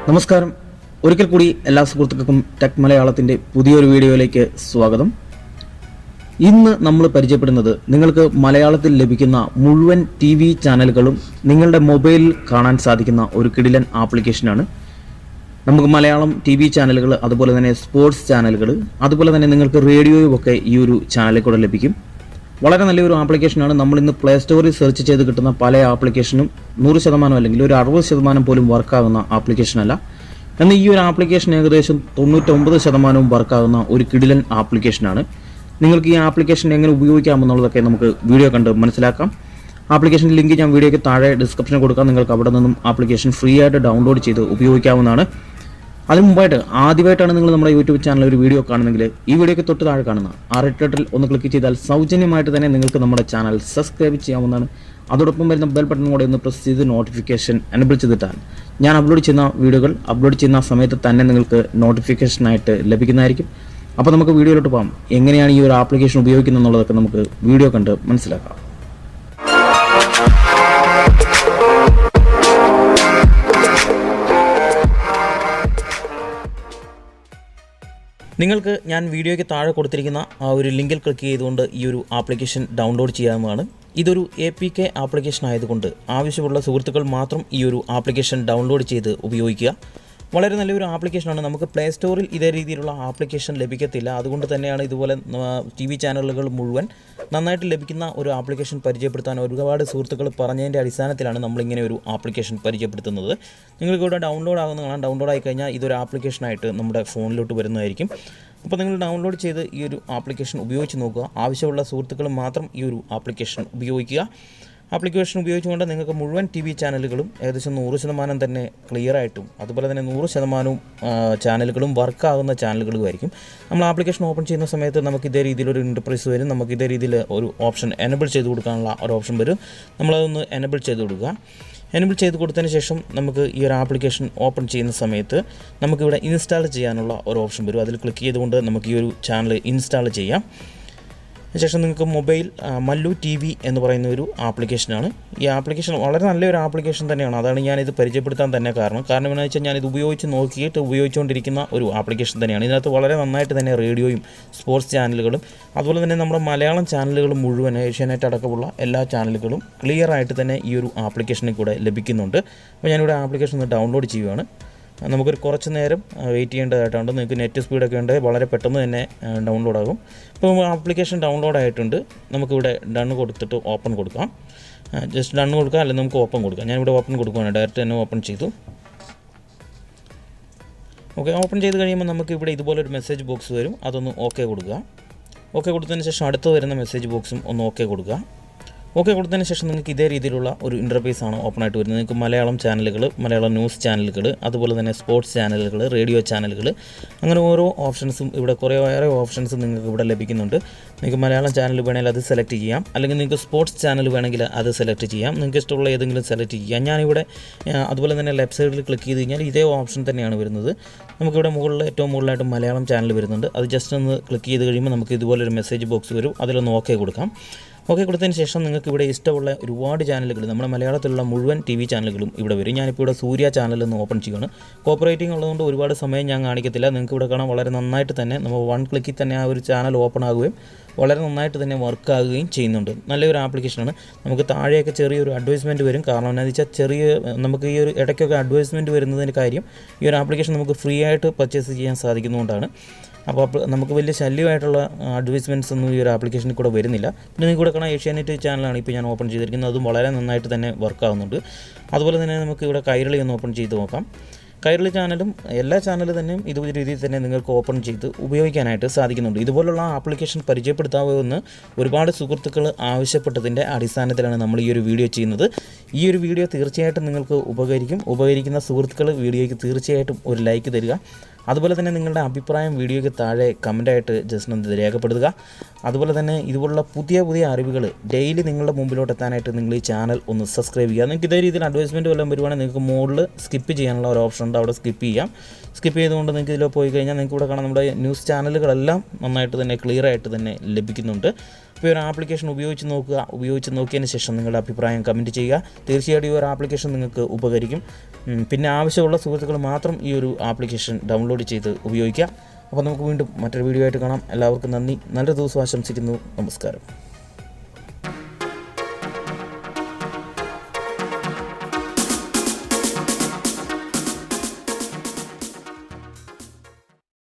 നമസ്കാരം. ഒരിക്കൽ കൂടി എല്ലാ സുഹൃത്തുക്കൾക്കും ടെക് മലയാളത്തിൻ്റെ പുതിയൊരു വീഡിയോയിലേക്ക് സ്വാഗതം. ഇന്ന് നമ്മൾ പരിചയപ്പെടുന്നത് നിങ്ങൾക്ക് മലയാളത്തിൽ ലഭിക്കുന്ന മുഴുവൻ TV ചാനലുകളും നിങ്ങളുടെ മൊബൈലിൽ കാണാൻ സാധിക്കുന്ന ഒരു കിടിലൻ ആപ്ലിക്കേഷനാണ്. നമുക്ക് മലയാളം TV ചാനലുകൾ, അതുപോലെ തന്നെ സ്പോർട്സ് ചാനലുകൾ, അതുപോലെ തന്നെ നിങ്ങൾക്ക് റേഡിയോയും ഒക്കെ ഈ ഒരു ചാനലിൽ കൂടെ ലഭിക്കും. വളരെ നല്ലൊരു ആപ്ലിക്കേഷനാണ്. നമ്മൾ ഇന്ന് പ്ലേ സ്റ്റോറിൽ സെർച്ച് ചെയ്ത് കിട്ടുന്ന പല ആപ്ലിക്കേഷനും 100% അല്ലെങ്കിൽ ഒരു 60% പോലും വർക്കാകുന്ന ആപ്ലിക്കേഷനല്ല. എന്നാൽ ഈ ഒരു ആപ്ലിക്കേഷൻ ഏകദേശം 99% വർക്കാകുന്ന ഒരു കിടിലൻ ആപ്ലിക്കേഷനാണ്. നിങ്ങൾക്ക് ഈ ആപ്ലിക്കേഷൻ എങ്ങനെ ഉപയോഗിക്കാമെന്നുള്ളതൊക്കെ നമുക്ക് വീഡിയോ കണ്ട് മനസ്സിലാക്കാം. ആപ്ലിക്കേഷൻ ലിങ്ക് ഞാൻ വീഡിയോയ്ക്ക് താഴെ ഡിസ്ക്രിപ്ഷനിൽ കൊടുക്കാം. നിങ്ങൾക്ക് അവിടെ നിന്നും ആപ്ലിക്കേഷൻ ഫ്രീ ആയിട്ട് ഡൗൺലോഡ് ചെയ്ത് ഉപയോഗിക്കാവുന്നതാണ്. അതിന് മുമ്പായിട്ട് ആദ്യമായിട്ടാണ് നിങ്ങൾ നമ്മുടെ യൂട്യൂബ് ചാനൽ ഒരു വീഡിയോ കാണുന്നെങ്കിൽ ഈ വീഡിയോയ്ക്ക് തൊട്ട് താഴെ കാണുന്ന ആ റെഡ് ബട്ടണിൽ ഒന്ന് ക്ലിക്ക് ചെയ്താൽ സൗജന്യമായിട്ട് തന്നെ നിങ്ങൾക്ക് നമ്മുടെ ചാനൽ സബ്സ്ക്രൈബ് ചെയ്യാവുന്നതാണ്. അതോടൊപ്പം വരുന്ന ബെൽ ബട്ടൺ കൂടെ ഒന്ന് പ്രസ് ചെയ്ത് നോട്ടിഫിക്കേഷൻ എനേബിൾ ചെയ്തിട്ടാൽ ഞാൻ അപ്ലോഡ് ചെയ്യുന്ന വീഡിയോകൾ അപ്ലോഡ് ചെയ്യുന്ന സമയത്ത് തന്നെ നിങ്ങൾക്ക് നോട്ടിഫിക്കേഷനായിട്ട് ലഭിക്കുന്നതായിരിക്കും. അപ്പോൾ നമുക്ക് വീഡിയോയിലോട്ട് പോകാം. എങ്ങനെയാണ് ഈ ഒരു ആപ്ലിക്കേഷൻ ഉപയോഗിക്കുന്നത് എന്നുള്ളതൊക്കെ നമുക്ക് വീഡിയോ കണ്ട് മനസ്സിലാക്കാം. നിങ്ങൾക്ക് ഞാൻ വീഡിയോയ്ക്ക് താഴെ കൊടുത്തിരിക്കുന്ന ആ ഒരു ലിങ്കിൽ ക്ലിക്ക് ചെയ്തുകൊണ്ട് ഈ ഒരു ആപ്ലിക്കേഷൻ ഡൗൺലോഡ് ചെയ്യാവുന്നതാണ്. ഇതൊരു APK ആപ്ലിക്കേഷൻ ആയതുകൊണ്ട് ആവശ്യമുള്ള സുഹൃത്തുക്കൾ മാത്രം ഈ ഒരു ആപ്ലിക്കേഷൻ ഡൗൺലോഡ് ചെയ്ത് ഉപയോഗിക്കുക. വളരെ നല്ലൊരു ആപ്ലിക്കേഷനാണ്. നമുക്ക് പ്ലേ സ്റ്റോറിൽ ഇതേ രീതിയിലുള്ള ആപ്ലിക്കേഷൻ ലഭിക്കത്തില്ല. അതുകൊണ്ട് തന്നെയാണ് ഇതുപോലെ TV ചാനലുകൾ മുഴുവൻ നന്നായിട്ട് ലഭിക്കുന്ന ഒരു ആപ്ലിക്കേഷൻ പരിചയപ്പെടുത്താൻ ഒരുപാട് സുഹൃത്തുക്കൾ പറഞ്ഞതിൻ്റെ അടിസ്ഥാനത്തിലാണ് നമ്മളിങ്ങനെ ഒരു ആപ്ലിക്കേഷൻ പരിചയപ്പെടുത്തുന്നത്. നിങ്ങൾക്കിവിടെ ഡൗൺലോഡ് ആകുന്നതാണ്. ഡൗൺലോഡ് ആയി കഴിഞ്ഞാൽ ഇതൊരു ആപ്ലിക്കേഷനായിട്ട് നമ്മുടെ ഫോണിലോട്ട് വരുന്നതായിരിക്കും. അപ്പോൾ നിങ്ങൾ ഡൗൺലോഡ് ചെയ്ത് ഈ ഒരു ആപ്ലിക്കേഷൻ ഉപയോഗിച്ച് നോക്കുക. ആവശ്യമുള്ള സുഹൃത്തുക്കൾ മാത്രം ഈ ഒരു ആപ്ലിക്കേഷൻ ഉപയോഗിക്കുക. ആപ്ലിക്കേഷൻ ഉപയോഗിച്ചുകൊണ്ട് നിങ്ങൾക്ക് മുഴുവൻ TV ചാനലുകളും ഏകദേശം 100% തന്നെ ക്ലിയറായിട്ടും അതുപോലെ തന്നെ 100% ചാനലുകളും വർക്കാകുന്ന ചാനലുകളുമായിരിക്കും. നമ്മൾ ആപ്ലിക്കേഷൻ ഓപ്പൺ ചെയ്യുന്ന സമയത്ത് നമുക്ക് ഇതേ രീതിയിലൊരു ഇൻ്റർപ്രൈസ് വരും. നമുക്ക് ഇതേ രീതിയിൽ ഒരു ഓപ്ഷൻ എനേബിൾ ചെയ്ത് കൊടുക്കാനുള്ള ഒരു ഓപ്ഷൻ വരും. നമ്മളതൊന്ന് എനേബിൾ ചെയ്ത് കൊടുക്കുക. എനേബിൾ ചെയ്ത് കൊടുത്തതിന് ശേഷം നമുക്ക് ഈ ഒരു ആപ്ലിക്കേഷൻ ഓപ്പൺ ചെയ്യുന്ന സമയത്ത് നമുക്കിവിടെ ഇൻസ്റ്റാൾ ചെയ്യാനുള്ള ഒരു ഓപ്ഷൻ വരും. അതിൽ ക്ലിക്ക് ചെയ്തുകൊണ്ട് നമുക്ക് ഈ ഒരു ചാനൽ ഇൻസ്റ്റാൾ ചെയ്യാം. ശേഷം നിങ്ങൾക്ക് മൊബൈൽ മല്ലു TV എന്ന് പറയുന്ന ഒരു ആപ്ലിക്കേഷനാണ്. ഈ ആപ്ലിക്കേഷൻ വളരെ നല്ലൊരു ആപ്ലിക്കേഷൻ തന്നെയാണ്. അതാണ് ഞാനിത് പരിചയപ്പെടുത്താൻ തന്നെ കാരണം എന്താണെന്ന് വെച്ചാൽ ഞാനിത് ഉപയോഗിച്ച് നോക്കിയിട്ട് ഉപയോഗിച്ചുകൊണ്ടിരിക്കുന്ന ഒരു ആപ്ലിക്കേഷൻ തന്നെയാണ്. ഇതിനകത്ത് വളരെ നന്നായിട്ട് തന്നെ റേഡിയോയും സ്പോർട്സ് ചാനലുകളും അതുപോലെ തന്നെ നമ്മുടെ മലയാളം ചാനലുകളും മുഴുവൻ ഏഷ്യാനെറ്റ് അടക്കമുള്ള എല്ലാ ചാനലുകളും ക്ലിയറായിട്ട് തന്നെ ഈ ഒരു ആപ്ലിക്കേഷനിൽ കൂടെ ലഭിക്കുന്നുണ്ട്. അപ്പോൾ ഞാനിവിടെ ആപ്ലിക്കേഷൻ ഒന്ന് ഡൗൺലോഡ് ചെയ്യുകയാണ്. നമുക്കൊരു കുറച്ച് നേരം വെയിറ്റ് ചെയ്യേണ്ടതായിട്ടുണ്ട്. നിങ്ങൾക്ക് നെറ്റ് സ്പീഡൊക്കെ ഉണ്ട്, വളരെ പെട്ടെന്ന് തന്നെ ഡൗൺലോഡ് ആകും. ഇപ്പോൾ ആപ്ലിക്കേഷൻ ഡൗൺലോഡ് ആയിട്ടുണ്ട്. നമുക്കിവിടെ ഡൺ കൊടുത്തിട്ട് ഓപ്പൺ കൊടുക്കാം. ജസ്റ്റ് ഡൺ കൊടുക്കാം, അല്ലെങ്കിൽ നമുക്ക് ഓപ്പൺ കൊടുക്കാം. ഞാനിവിടെ ഓപ്പൺ കൊടുക്കുകയാണ്. ഡയറക്റ്റ് തന്നെ ഓപ്പൺ ചെയ്തു. ഓക്കെ, ഓപ്പൺ ചെയ്ത് കഴിയുമ്പോൾ നമുക്ക് ഇവിടെ ഇതുപോലൊരു മെസ്സേജ് ബോക്സ് വരും. അതൊന്ന് ഓക്കെ കൊടുക്കുക. ഓക്കെ കൊടുത്തതിന് ശേഷം അടുത്ത് വരുന്ന മെസ്സേജ് ബോക്സും ഒന്ന് ഓക്കെ കൊടുക്കുക. ഓക്കെ കൊടുത്തതിന് ശേഷം നിങ്ങൾക്ക് ഇതേ രീതിയിലുള്ള ഒരു ഇൻ്റർഫേസ് ആണ് ഓപ്പൺ ആയിട്ട് വരുന്നത്. നിങ്ങൾക്ക് മലയാളം ചാനലുകൾ, മലയാളം ന്യൂസ് ചാനലുകൾ, അതുപോലെ തന്നെ സ്പോർട്സ് ചാനലുകൾ, റേഡിയോ ചാനലുകൾ, അങ്ങനെ ഓരോ ഓപ്ഷൻസും ഇവിടെ കുറേയേറെ ഓപ്ഷൻസ് നിങ്ങൾക്ക് ഇവിടെ ലഭിക്കുന്നുണ്ട്. നിങ്ങൾക്ക് മലയാളം ചാനൽ വേണമെങ്കിൽ അത് സെലക്ട് ചെയ്യാം, അല്ലെങ്കിൽ നിങ്ങൾക്ക് സ്പോർട്സ് ചാനൽ വേണമെങ്കിൽ അത് സെലക്ട് ചെയ്യാം. നിങ്ങൾക്ക് ഇഷ്ടമുള്ള ഏതെങ്കിലും സെലക്ട് ചെയ്യാം. ഞാനിവിടെ അതുപോലെ തന്നെ ലെഫ്റ്റ് സൈഡിൽ ക്ലിക്ക് ചെയ്ത് കഴിഞ്ഞാൽ ഇതേ ഓപ്ഷൻ തന്നെയാണ് വരുന്നത്. നമുക്കിവിടെ ഏറ്റവും മുകളിലായിട്ട് മലയാളം ചാനൽ വരുന്നുണ്ട്. അത് ജസ്റ്റ് ഒന്ന് ക്ലിക്ക് ചെയ്ത് കഴിയുമ്പോൾ നമുക്ക് ഇതുപോലൊരു മെസ്സേജ് ബോക്സ് വരും. അതിലൊന്ന് ഓക്കെ കൊടുക്കാം. ഓക്കെ കൊടുത്തതിന് ശേഷം നിങ്ങൾക്ക് ഇവിടെ ഇഷ്ടമുള്ള ഒരുപാട് ചാനലുകൾ, നമ്മുടെ മലയാളത്തിലുള്ള മുഴുവൻ TV ചാനലുകളും ഇവിടെ വരും. ഞാനിപ്പോൾ ഇവിടെ സൂര്യ ചാനൽ ഒന്ന് ഓപ്പൺ ചെയ്യുകയാണ്. കോപ്പറേറ്റിംഗ് ഉള്ളതുകൊണ്ട് ഒരുപാട് സമയം ഞാൻ കാണിക്കത്തില്ല. നിങ്ങൾക്ക് ഇവിടെ കാണാൻ വളരെ നന്നായിട്ട് തന്നെ നമ്മൾ 1 ക്ലിക്കിൽ തന്നെ ആ ഒരു ചാനൽ ഓപ്പൺ ആകുകയും വളരെ നന്നായിട്ട് തന്നെ വർക്കാകുകയും ചെയ്യുന്നുണ്ട്. നല്ലൊരു ആപ്ലിക്കേഷനാണ്. നമുക്ക് താഴെയൊക്കെ ചെറിയൊരു അഡ്വൈസ്മെൻറ്റ് വരും. കാരണം എന്താണെന്ന് വെച്ചാൽ നമുക്ക് ഈ ഒരു ഇടയ്ക്കൊക്കെ അഡ്വൈസ്മെൻറ്റ് വരുന്നതിൻ്റെ കാര്യം ഈ ഒരു ആപ്ലിക്കേഷൻ നമുക്ക് ഫ്രീ ആയിട്ട് പർച്ചേസ് ചെയ്യാൻ സാധിക്കുന്നതുകൊണ്ടാണ്. അപ്പോൾ നമുക്ക് വലിയ ശല്യമായിട്ടുള്ള അഡ്വർടൈസ്മെൻറ്റ്സ് ഒന്നും ഈ ഒരു ആപ്ലിക്കേഷനിൽ കൂടെ വരുന്നില്ല. പിന്നെ നിങ്ങൾക്ക് ഇവിടെ കാണാൻ ഏഷ്യാനെറ്റ് ചാനലാണ് ഇപ്പോൾ ഞാൻ ഓപ്പൺ ചെയ്തിരിക്കുന്നത്. അതും വളരെ നന്നായിട്ട് തന്നെ വർക്കാവുന്നുണ്ട്. അതുപോലെ തന്നെ നമുക്ക് ഇവിടെ കൈരളി ഒന്ന് ഓപ്പൺ ചെയ്ത് നോക്കാം. കൈരളി ചാനലും എല്ലാ ചാനലും തന്നെയും ഇതുപോലെ രീതിയിൽ തന്നെ നിങ്ങൾക്ക് ഓപ്പൺ ചെയ്ത് ഉപയോഗിക്കാനായിട്ട് സാധിക്കുന്നുണ്ട്. ഇതുപോലുള്ള ആപ്ലിക്കേഷൻ പരിചയപ്പെടുത്താവുമെന്ന് ഒരുപാട് സുഹൃത്തുക്കൾ ആവശ്യപ്പെട്ടതിൻ്റെ അടിസ്ഥാനത്തിലാണ് നമ്മൾ ഈ ഒരു വീഡിയോ ചെയ്യുന്നത്. ഈ ഒരു വീഡിയോ തീർച്ചയായിട്ടും നിങ്ങൾക്ക് ഉപകരിക്കുന്ന സുഹൃത്തുക്കൾ വീഡിയോയ്ക്ക് തീർച്ചയായിട്ടും ഒരു ലൈക്ക് തരിക. അതുപോലെ തന്നെ നിങ്ങളുടെ അഭിപ്രായം വീഡിയോയ്ക്ക് താഴെ കമൻറ്റായിട്ട് ജസ്റ്റ് ഒന്ന് രേഖപ്പെടുത്തുക. അതുപോലെ തന്നെ ഇതുപോലുള്ള പുതിയ അറിവുകൾ ഡെയിലി നിങ്ങളുടെ മുമ്പിലോട്ട് എത്താനായിട്ട് നിങ്ങൾ ഈ ചാനൽ ഒന്ന് സബ്സ്ക്രൈബ് ചെയ്യുക. നിങ്ങൾക്ക് ഇതേ രീതിയിൽ അഡ്വൈസ്മെൻറ്റ് വല്ലതും വരുവാണെങ്കിൽ നിങ്ങൾക്ക് മുകളിൽ സ്കിപ്പ് ചെയ്യാനുള്ള ഒരു ഓപ്ഷൻ ഉണ്ട്. അവിടെ സ്കിപ്പ് ചെയ്യാം. സ്കിപ്പ് ചെയ്തുകൊണ്ട് നിങ്ങൾക്ക് ഇതിൽ പോയി കഴിഞ്ഞാൽ നിങ്ങൾക്ക് ഇവിടെ കാണാം നമ്മുടെ ന്യൂസ് ചാനലുകളെല്ലാം നന്നായിട്ട് തന്നെ ക്ലിയറായിട്ട് തന്നെ ലഭിക്കുന്നുണ്ട്. ഇപ്പോൾ ഈ ഒരു ആപ്ലിക്കേഷൻ ഉപയോഗിച്ച് നോക്കിയതിന് ശേഷം നിങ്ങളുടെ അഭിപ്രായം കമൻറ്റ് ചെയ്യുക. തീർച്ചയായിട്ടും ഈ ഒരു ആപ്ലിക്കേഷൻ നിങ്ങൾക്ക് ഉപകരിക്കും. പിന്നെ ആവശ്യമുള്ള സുഹൃത്തുക്കൾ മാത്രം ഈ ഒരു ആപ്ലിക്കേഷൻ ഡൗൺലോഡ് ചെയ്ത് ഉപയോഗിക്കുക. അപ്പോൾ നമുക്ക് വീണ്ടും മറ്റൊരു വീഡിയോ ആയിട്ട് കാണാം. എല്ലാവർക്കും നന്ദി. നല്ലൊരു ദിവസം ആശംസിക്കുന്നു. നമസ്കാരം.